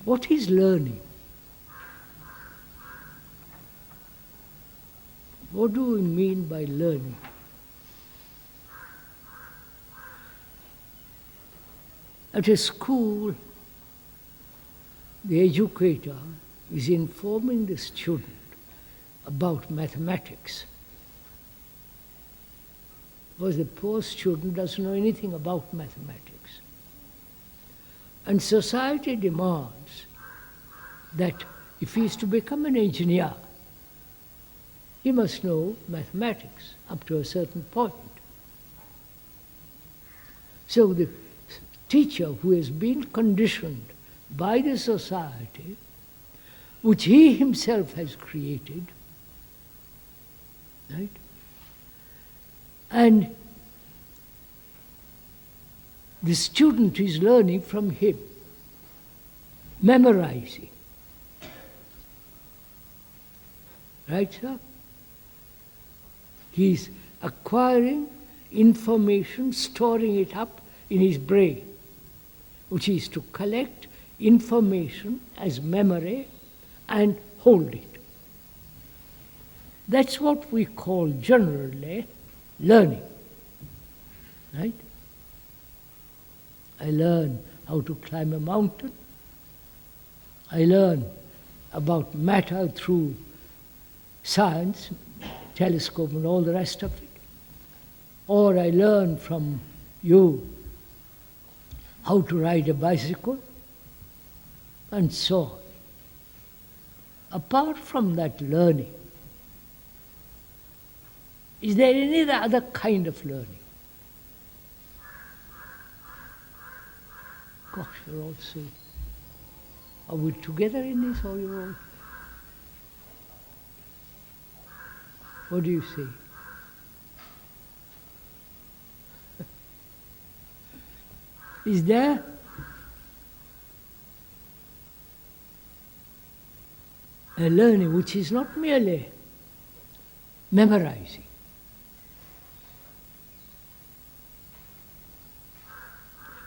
What is learning? What do we mean by learning? At a school, the educator is informing the student about mathematics, because the poor student doesn't know anything about mathematics. And society demands that if he is to become an engineer, he must know mathematics up to a certain point. So the teacher who has been conditioned by the society, which he himself has created, right? And the student is learning from him, memorizing. Right, sir? He's acquiring information, storing it up in his brain, which is to collect information as memory and hold it. That's what we call generally learning. Right? I learn how to climb a mountain. I learn about matter through science, telescope and all the rest of it. Or I learn from you how to ride a bicycle, and so on. Apart from that learning, is there any other kind of learning? Gosh, you're all so... Are we together in this, or you're all... What do you say? Is there a learning which is not merely memorizing?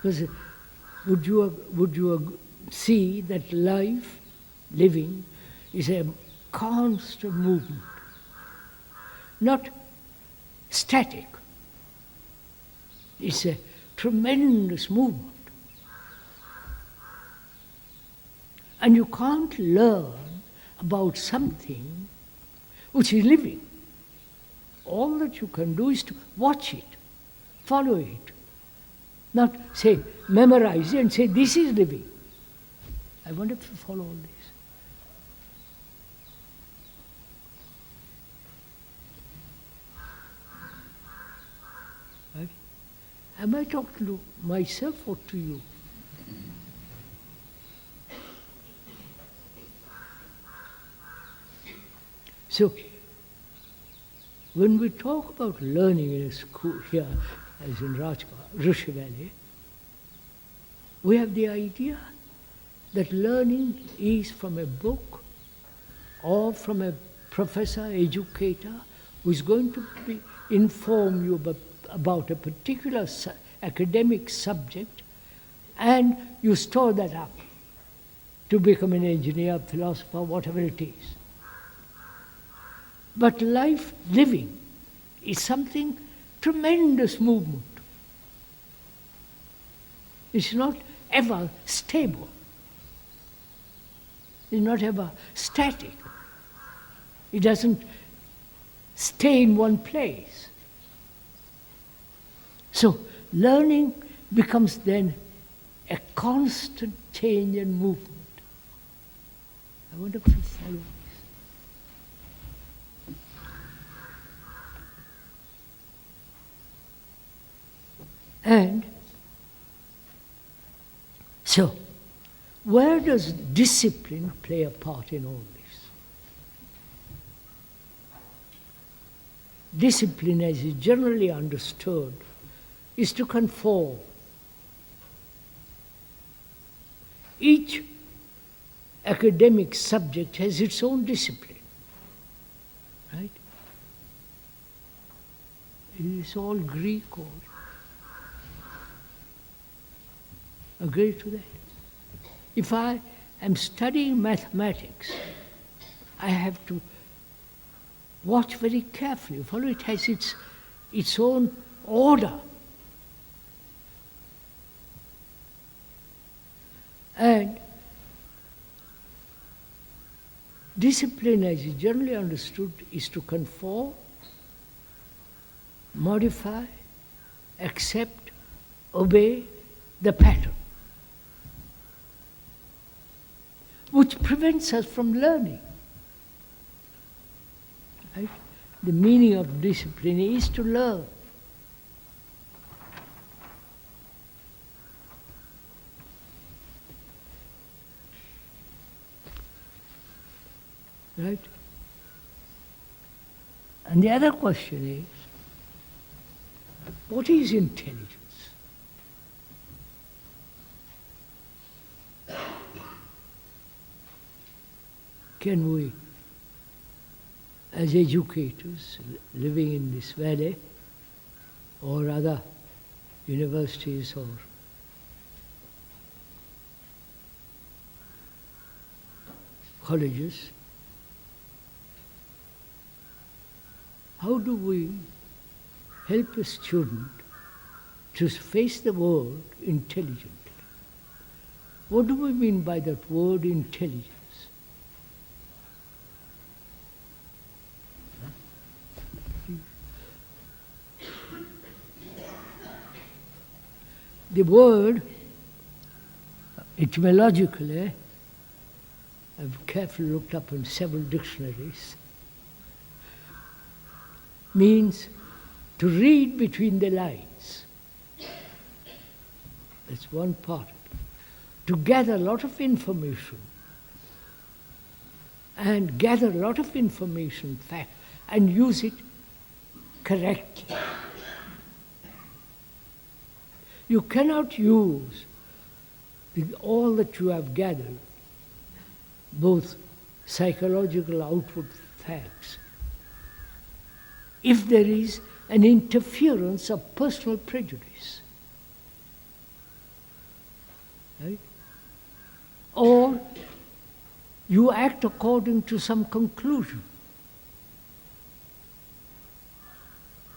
Because would you see that life, living, is a constant movement, not static. It's a tremendous movement. And you can't learn about something which is living. All that you can do is to watch it, follow it. Not say, memorize it and say, this is living. I wonder if you follow all this. Right? Am I talking to myself or to you? So, when we talk about learning in a school here, as in Rishi Valley, we have the idea that learning is from a book or from a professor, educator, who is going to inform you about a particular academic subject, and you store that up to become an engineer, philosopher, whatever it is. But life, living, is something tremendous movement. It's not ever stable. It's not ever static. It doesn't stay in one place. So learning becomes then a constant change and movement. I wonder if you follow this. And so, where does discipline play a part in all this? Discipline, as is generally understood, is to conform. Each academic subject has its own discipline, right? It's all Greek or... Agree to that? If I am studying mathematics, I have to watch very carefully, follow it has its own order. And discipline, as is generally understood, is to conform, modify, accept, obey the pattern, which prevents us from learning. Right? The meaning of discipline is to learn. Right? And the other question is, what is intelligence? Can we, as educators living in this valley, or other universities or colleges, how do we help a student to face the world intelligently? What do we mean by that word intelligence? The word, etymologically, I've carefully looked up in several dictionaries, means to read between the lines. That's one part of it. To gather a lot of information, and gather a lot of information, fact, and use it correctly. You cannot use all that you have gathered, both psychological outward facts, if there is an interference of personal prejudice. Right? Or you act according to some conclusion.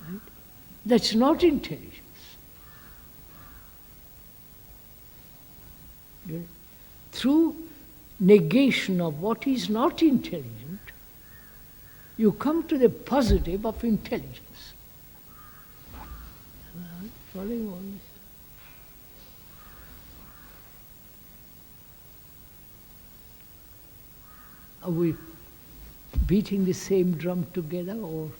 Right? That's not intelligence. Through negation of what is not intelligent, you come to the positive of intelligence. Following all this? Are we beating the same drum together, or